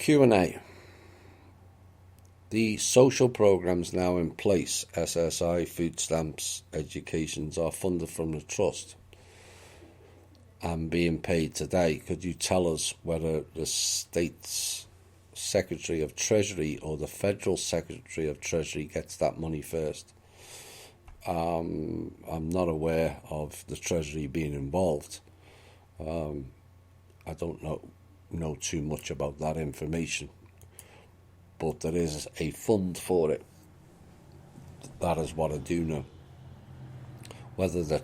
Q&A. The social programmes now in place, SSI, food stamps, educations, are funded from the Trust and being paid today. Could you tell us whether the State's Secretary of Treasury or the Federal Secretary of Treasury gets that money first? I'm not aware of the Treasury being involved. I don't know too much about that information, but there is a fund for it. That is what I do know. Whether the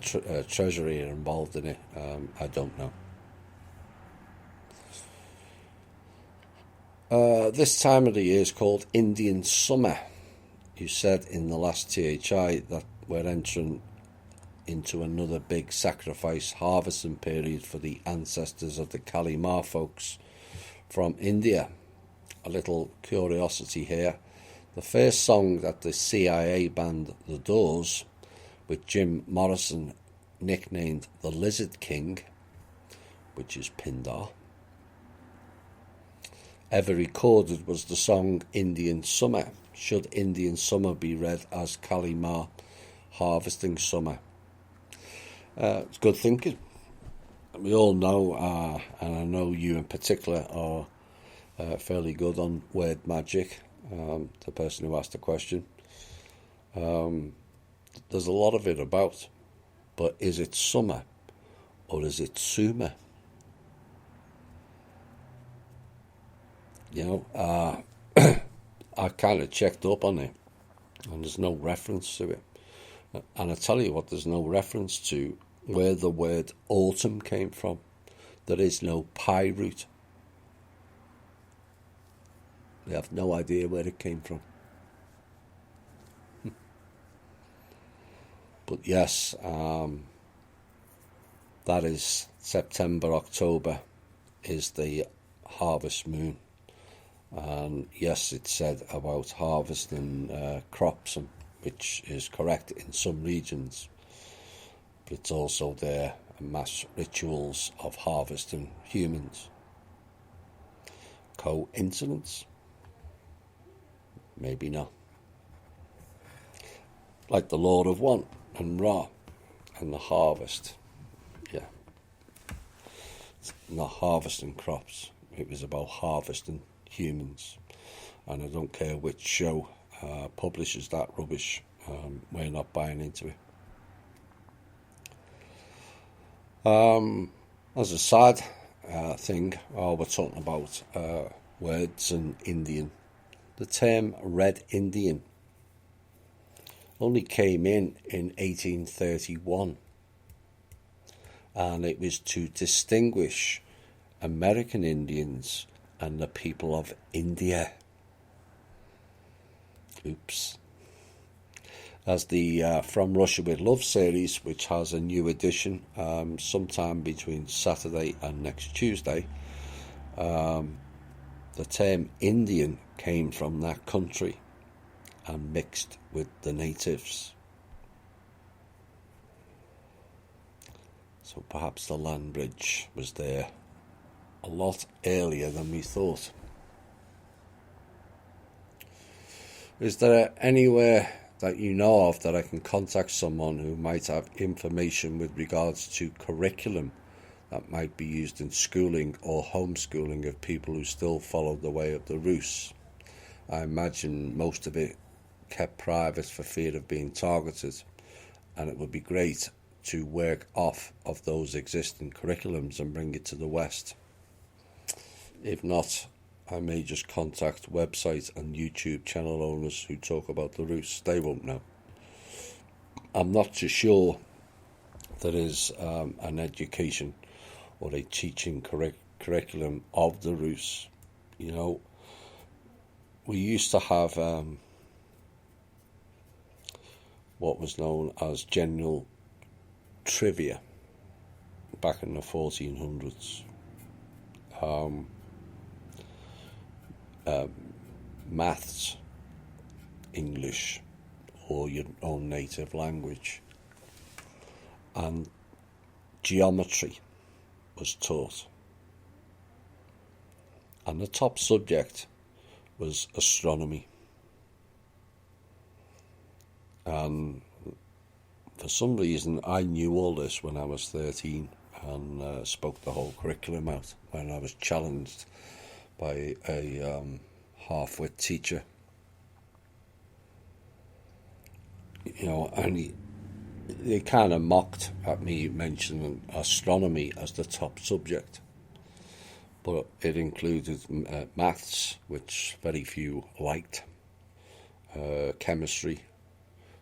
Treasury are involved in it, I don't know. This time of the year is called Indian Summer. You said in the last THI that we're entering into another big sacrifice harvesting period for the ancestors of the Kali Ma folks from India. A little curiosity here. The first song that the CIA band The Doors, with Jim Morrison nicknamed the Lizard King, which is Pindar, ever recorded was the song Indian Summer. Should Indian Summer be read as Kali Ma Harvesting Summer? It's good thinking. We all know, and I know you in particular are fairly good on word magic, the person who asked the question. There's a lot of it about, but is it summer or is it summer? You know, I kind of checked up on it, and there's no reference to it. And I tell you what, there's no reference to where the word autumn came from. There is no Pi root. We have no idea where it came from. But yes, that is September, October is the harvest moon. And yes, it said about harvesting crops, which is correct in some regions. But it's also there mass rituals of harvesting humans. Coincidence? Maybe not. Like the Lord of Want and Ra and the harvest. Yeah. It's not harvesting crops. It was about harvesting humans. And I don't care which show publishes that rubbish. We're not buying into it. As a side thing, we're talking about words and Indian. The term Red Indian only came in 1831, and it was to distinguish American Indians and the people of India. Oops. As the From Russia with Love series, which has a new edition sometime between Saturday and next Tuesday, the term Indian came from that country and mixed with the natives. So perhaps the land bridge was there a lot earlier than we thought. Is there anywhere that you know of that I can contact someone who might have information with regards to curriculum that might be used in schooling or homeschooling of people who still follow the way of the Rus? I imagine most of it kept private for fear of being targeted, and it would be great to work off of those existing curriculums and bring it to the West. If not, I may just contact website and YouTube channel owners who talk about the Rus. They won't know. I'm not too sure there is an education or a teaching curriculum of the Rus. You know, we used to have what was known as general trivia back in the 1400s. Maths, English, or your own native language, and geometry was taught. and the top subject was astronomy. And for some reason, I knew all this when I was 13 and spoke the whole curriculum out when I was challenged by a half-wit teacher. And he kind of mocked at me mentioning astronomy as the top subject. But it included maths, which very few liked, chemistry,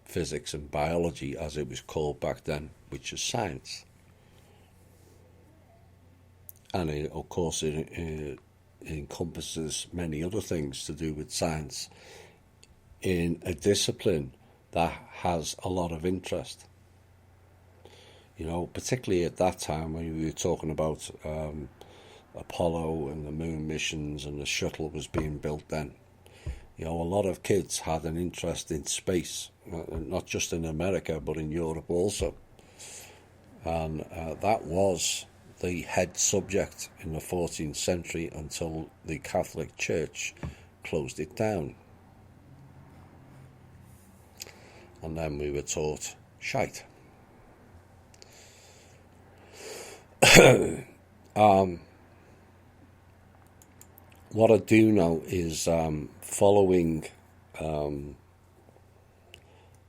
physics and biology, as it was called back then, which is science. And of course it encompasses many other things to do with science in a discipline that has a lot of interest. Particularly at that time when we were talking about Apollo and the moon missions and the shuttle was being built then. A lot of kids had an interest in space, not just in America but in Europe also. And that was the head subject in the 14th century until the Catholic Church closed it down. And then we were taught shite. What I do know is following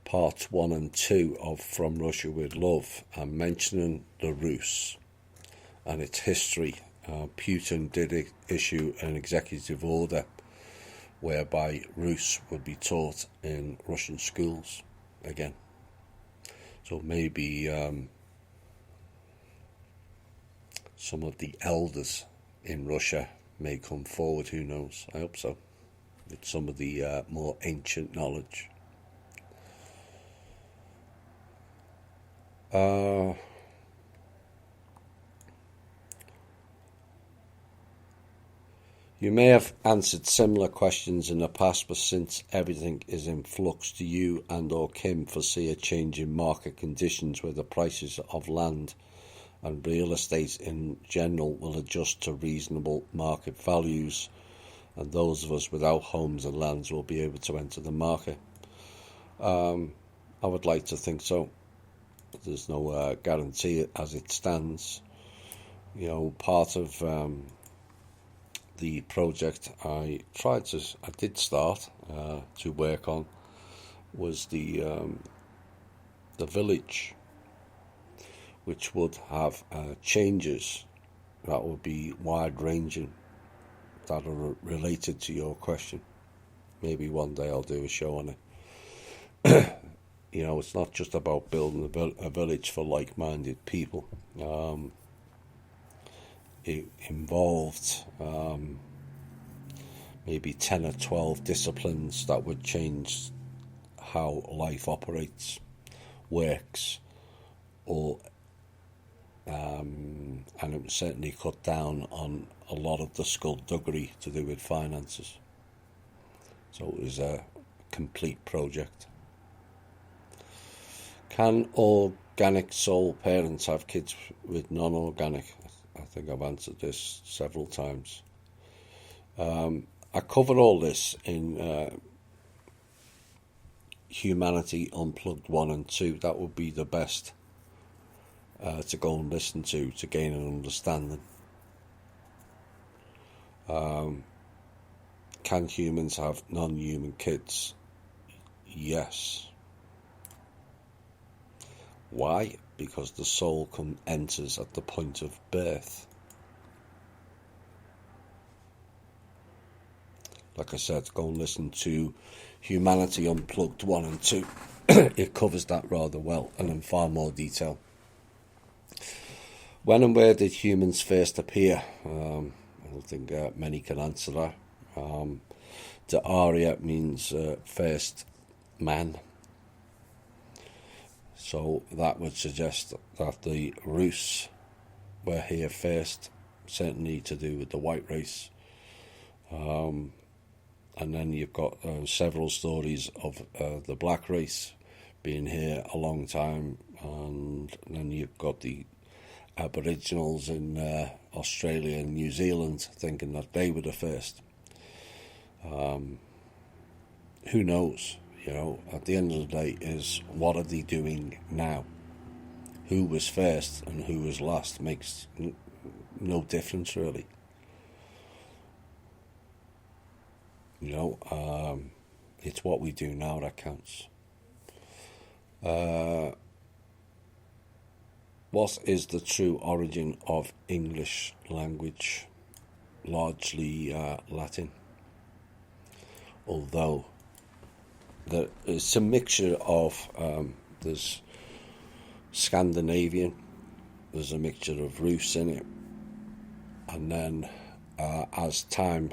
parts 1 and 2 of From Russia with Love and mentioning the Rus and its history, Putin did issue an executive order whereby Rus would be taught in Russian schools again. So maybe some of the elders in Russia may come forward, who knows? I hope so, with some of the more ancient knowledge. You may have answered similar questions in the past, but since everything is in flux, do you and or Kim foresee a change in market conditions where the prices of land and real estate in general will adjust to reasonable market values, and those of us without homes and lands will be able to enter the market? I would like to think so. There's no guarantee as it stands. Part of the project I did start to work on was the village, which would have changes that would be wide-ranging, that are related to your question. Maybe one day I'll do a show on it. It's not just about building a village for like-minded people. It involved maybe 10 or 12 disciplines that would change how life operates, works, and it would certainly cut down on a lot of the skullduggery to do with finances. So it was a complete project. Can organic soul parents have kids with non-organic? I think I've answered this several times. I covered all this in Humanity Unplugged 1 and 2. That would be the best to go and listen to gain an understanding. Can humans have non-human kids? Yes. Why? Because the soul enters at the point of birth. Like I said, go and listen to Humanity Unplugged 1 and 2. It covers that rather well and in far more detail. When and where did humans first appear? I don't think many can answer that. The Arya means first man. So that would suggest that the Rus were here first, certainly to do with the white race. And then you've got several stories of the black race being here a long time, and then you've got the Aboriginals in Australia and New Zealand thinking that they were the first. Who knows? At the end of the day is, what are they doing now? Who was first and who was last makes no difference, really. It's what we do now that counts. What is the true origin of English language? Largely Latin. Although it's a mixture of, there's Scandinavian, there's a mixture of Rus in it, and then as time,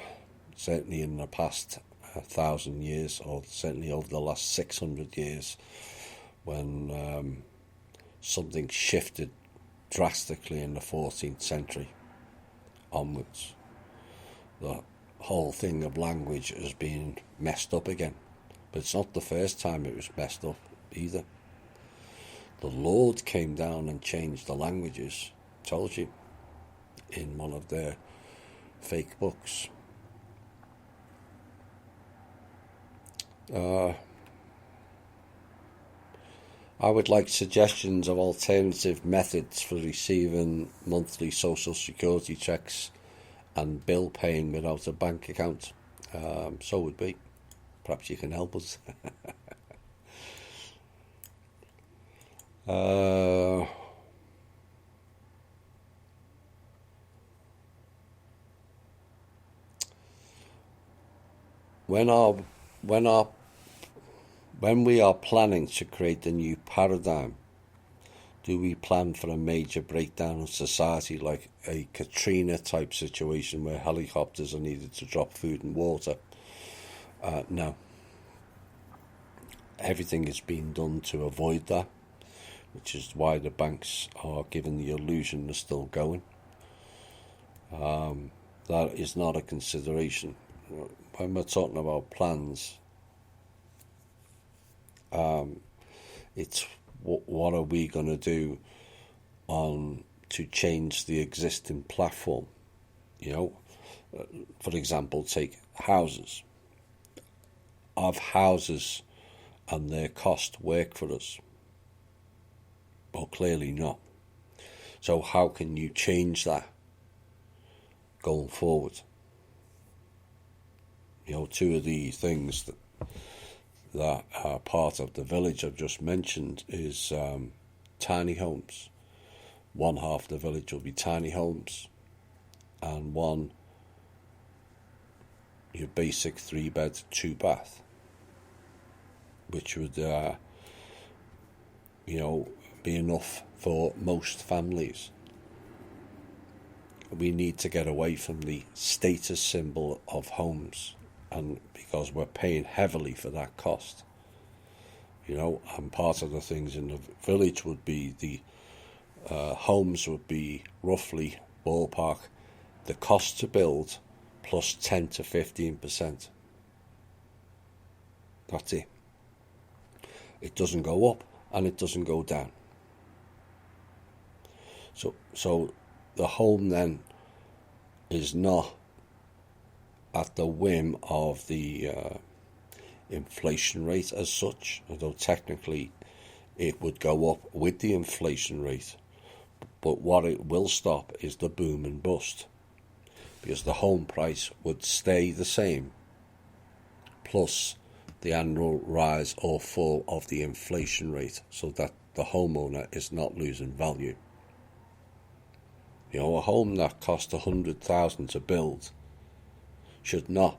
certainly in the past 1,000 years, or certainly over the last 600 years, when something shifted drastically in the 14th century onwards, the whole thing of language has been messed up again. But it's not the first time it was messed up either. The Lord came down and changed the languages, told you, in one of their fake books. I would like suggestions of alternative methods for receiving monthly social security checks and bill paying without a bank account. So would be. Perhaps you can help us. When we are planning to create a new paradigm, do we plan for a major breakdown of society, like a Katrina type situation where helicopters are needed to drop food and water? No. Everything is being done to avoid that, which is why the banks are given the illusion they're still going. That is not a consideration. When we're talking about plans, it's what are we going to do to change the existing platform? For example, take houses. Have houses and their cost work for us? Well, clearly not. So how can you change that going forward? Two of the things that are part of the village I've just mentioned is tiny homes. One half of the village will be tiny homes, and one your basic 3-bed, 2-bath, which would be enough for most families. We need to get away from the status symbol of homes, and because we're paying heavily for that cost. And part of the things in the village would be the homes would be roughly, ballpark, the cost to build plus 10 to 15%. That's it. It doesn't go up and it doesn't go down. So the home then is not at the whim of the inflation rate as such, although technically it would go up with the inflation rate. But what it will stop is the boom and bust, because the home price would stay the same, plus the annual rise or fall of the inflation rate, so that the homeowner is not losing value. A home that cost $100,000 to build should not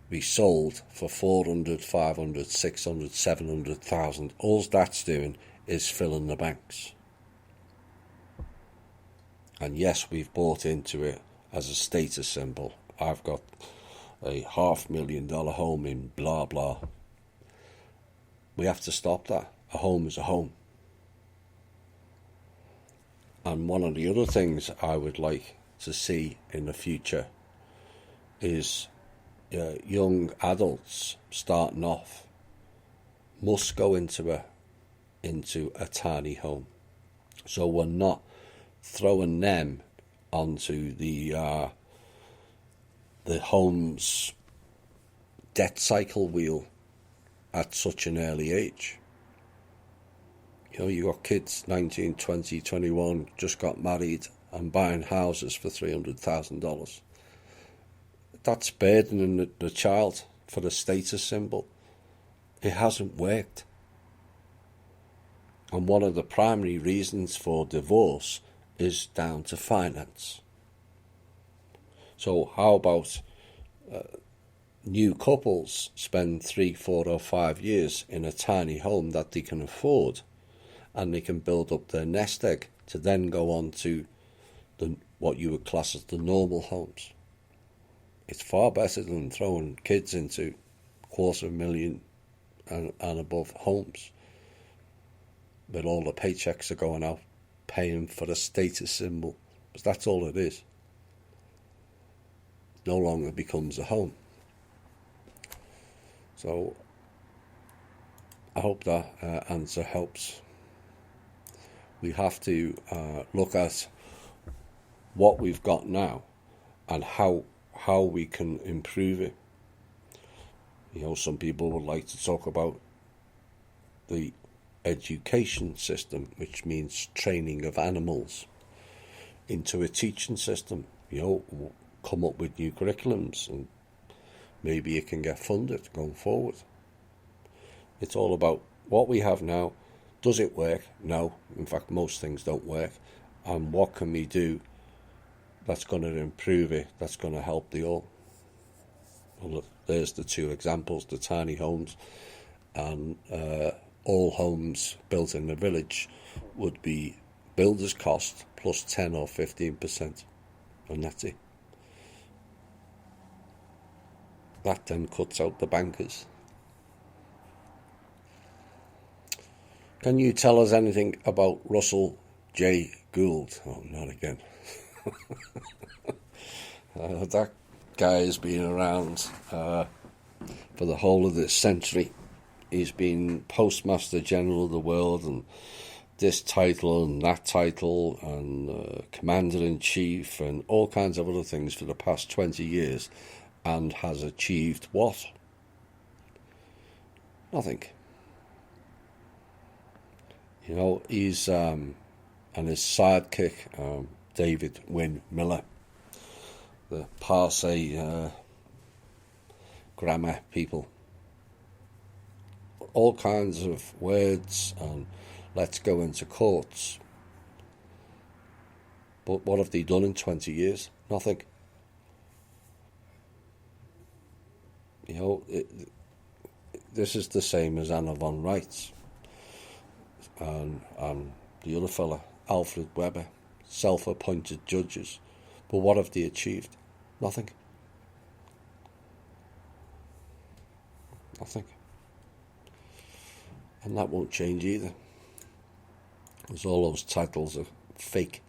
be sold for 400, 500, 600, 700,000. All that's doing is filling the banks. And yes, we've bought into it as a status symbol. I've got a $500,000 home in blah blah. We have to stop that. A home is a home. And one of the other things I would like to see in the future is young adults starting off must go into a tiny home. So we're not throwing them onto the home's debt cycle wheel at such an early age. You know, you got kids 19, 20, 21, just got married and buying houses for $300,000. That's burdening the child for a status symbol. It hasn't worked. And one of the primary reasons for divorce is down to finance. So how about new couples spend 3, 4 or 5 years in a tiny home that they can afford, and they can build up their nest egg to then go on to what you would class as the normal homes. It's far better than throwing kids into $250,000 and above homes, but all the paychecks are going out paying for a status symbol, because that's all it is. No longer becomes a home. So I hope that answer helps. We have to look at what we've got now and how we can improve it. You know, some people would like to talk about the education system, which means training of animals, into a teaching system. You know, come up with new curriculums, and maybe it can get funded going forward. It's all about what we have now. Does it work? No. In fact, most things don't work. And what can we do that's going to improve it, that's going to help the all? Well, look, there's the two examples, the tiny homes, and all homes built in the village would be builder's cost plus 10 or 15%, and that's it. That then cuts out the bankers. Can you tell us anything about Russell J. Gould? Oh, not again. That guy has been around for the whole of this century. He's been Postmaster General of the world, and this title and that title, and Commander-in-Chief, and all kinds of other things for the past 20 years, and has achieved what? Nothing. You know, he's and his sidekick, David Wynne Miller, the Parsi grammar people, all kinds of words, and let's go into courts. But what have they done in 20 years? Nothing. You know, this is the same as Anna von Reitz and the other fella, Alfred Weber, self-appointed judges. But what have they achieved? Nothing. Nothing. And that won't change either, because all those titles are fake.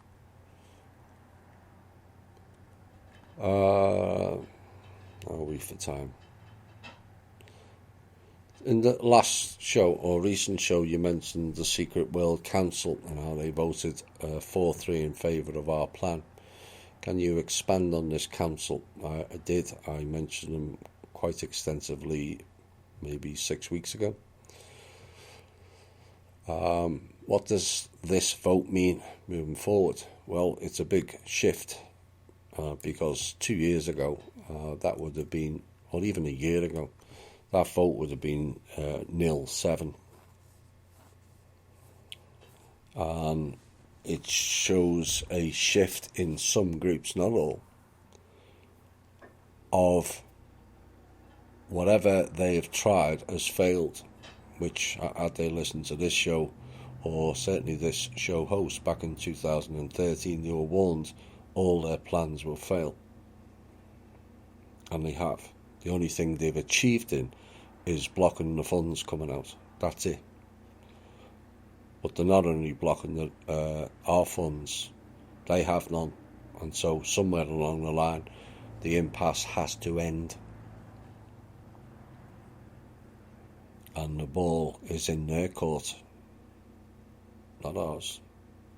Are we for time? In the last show, or recent show, you mentioned the Secret World Council and how they voted 4-3 in favour of our plan. Can you expand on this council? I did. I mentioned them quite extensively maybe 6 weeks ago. What does this vote mean moving forward? Well, it's a big shift, because 2 years ago, that would have been, or even a year ago, that vote would have been 0-7. It shows a shift in some groups, not all, of whatever they have tried has failed, which, had they listened to this show, or certainly this show host back in 2013, they were warned all their plans will fail. And they have. The only thing they've achieved is blocking the funds coming out. That's it. But they're not only blocking our funds, they have none. And so somewhere along the line, the impasse has to end. And the ball is in their court, not ours.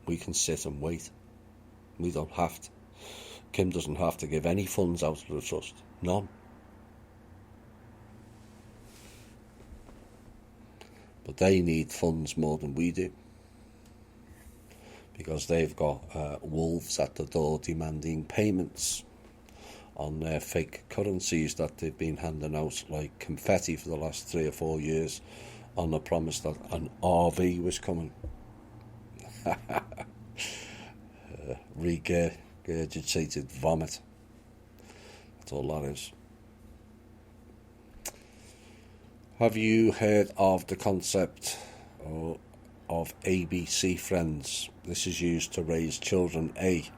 We can sit and wait. We don't have to. Kim doesn't have to give any funds out of the trust. None. But they need funds more than we do, because they've got wolves at the door demanding payments on their fake currencies that they've been handing out like confetti for the last 3 or 4 years on the promise that an RV was coming. Regurgitated vomit. That's all that is. Have you heard of the concept of ABC friends? This is used to raise children. A.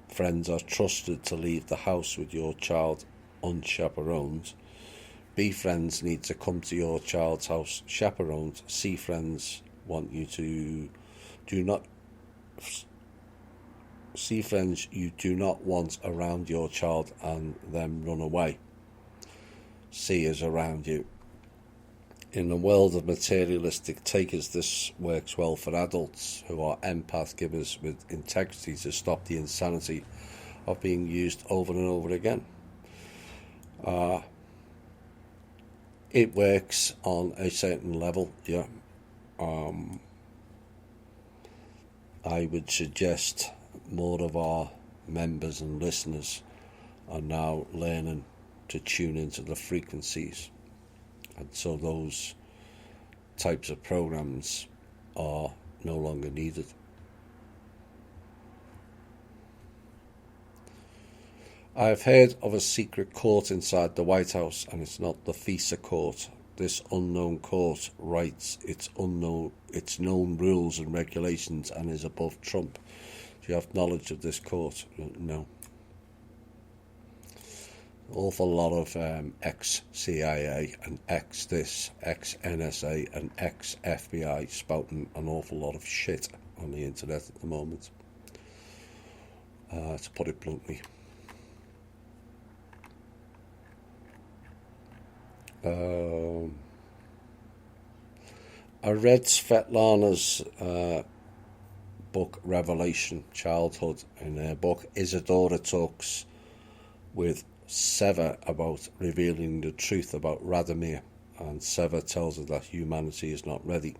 Friends are trusted to leave the house with your child unchaperoned. B. Friends need to come to your child's house chaperoned. C. Friends want you to See friends you do not want around your child and them run away. C is around you. In the world of materialistic takers, this works well for adults who are empath givers with integrity to stop the insanity of being used over and over again. It works on a certain level, yeah. I would suggest more of our members and listeners are now learning to tune into the frequencies, and so those types of programs are no longer needed. I've heard of a secret court inside the White House, and it's not the FISA court. This unknown court writes its known rules and regulations and is above Trump. Do you have knowledge of this court? No. Awful lot of ex-CIA and ex-this, ex-NSA and ex-FBI spouting an awful lot of shit on the internet at the moment, to put it bluntly. I read Svetlana's book Revelation Childhood. In her book, Isadora talks with Seva about revealing the truth about Radomir, and Seva tells her that humanity is not ready.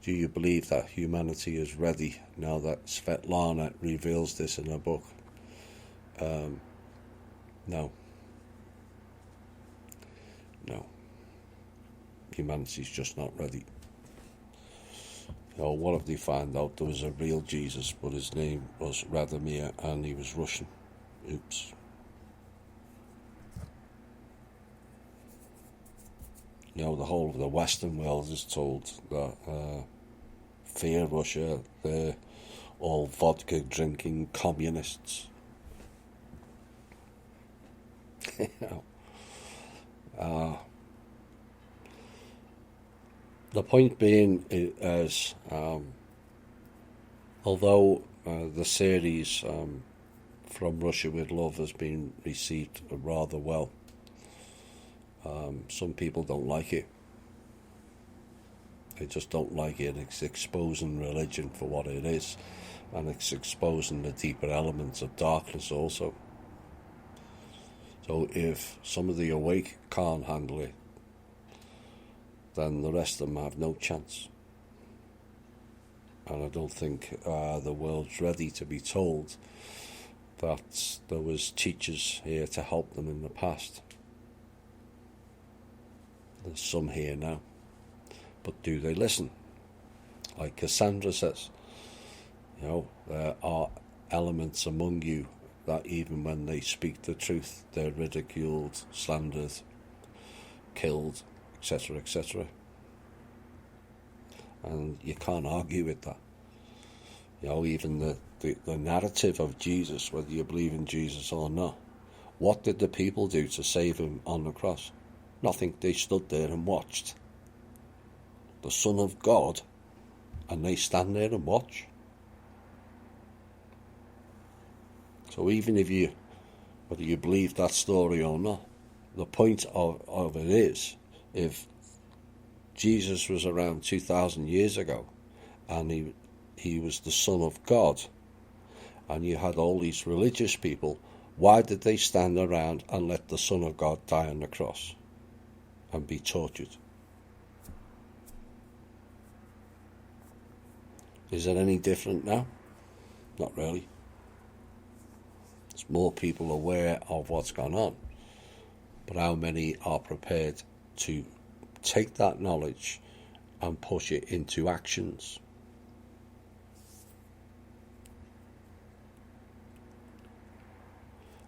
Do you believe that humanity is ready now that Svetlana reveals this in her book? No. No. Humanity's just not ready. What if they find out there was a real Jesus, but his name was Radomir and he was Russian? Oops. The whole of the Western world is told that fear Russia, they're all vodka drinking communists. The point being is, although the series From Russia with Love has been received rather well, some people don't like it. They just don't like it. It's exposing religion for what it is, and it's exposing the deeper elements of darkness also. So if some of the awake can't handle it, then the rest of them have no chance. And I don't think the world's ready to be told that there was teachers here to help them in the past. There's some here now. But do they listen? Like Cassandra says, there are elements among you that even when they speak the truth, they're ridiculed, slandered, killed, etc., etc. And you can't argue with that. Even the narrative of Jesus, whether you believe in Jesus or not, what did the people do to save him on the cross? Nothing. They stood there and watched. The Son of God, and they stand there and watch. So even whether you believe that story or not, the point of it is, if Jesus was around 2,000 years ago and he was the Son of God, and you had all these religious people, why did they stand around and let the Son of God die on the cross and be tortured? Is it any different now? Not really. There's more people aware of what's gone on, but how many are prepared to take that knowledge and push it into actions?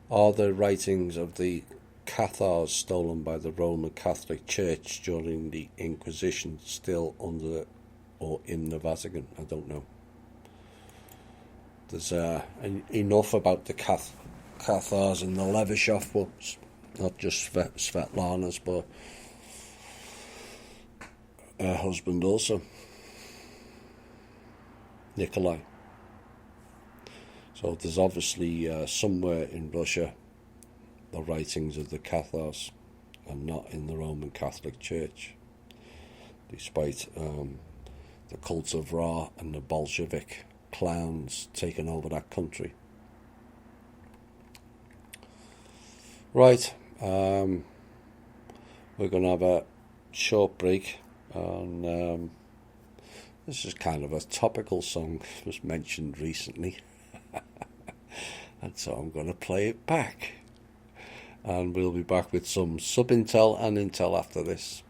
Are the writings of the Cathars stolen by the Roman Catholic Church during the Inquisition still under or in the Vatican? I don't know. There's enough about the Cathars in the Levashov books, not just Svetlana's, but her husband also, Nikolai. So there's obviously somewhere in Russia the writings of the Cathars and not in the Roman Catholic Church, despite the cult of Ra and the Bolshevik clowns taking over that country. Right, we're going to have a short break, and this is kind of a topical song, it was mentioned recently. And so I'm going to play it back, and we'll be back with some sub-intel and intel after this.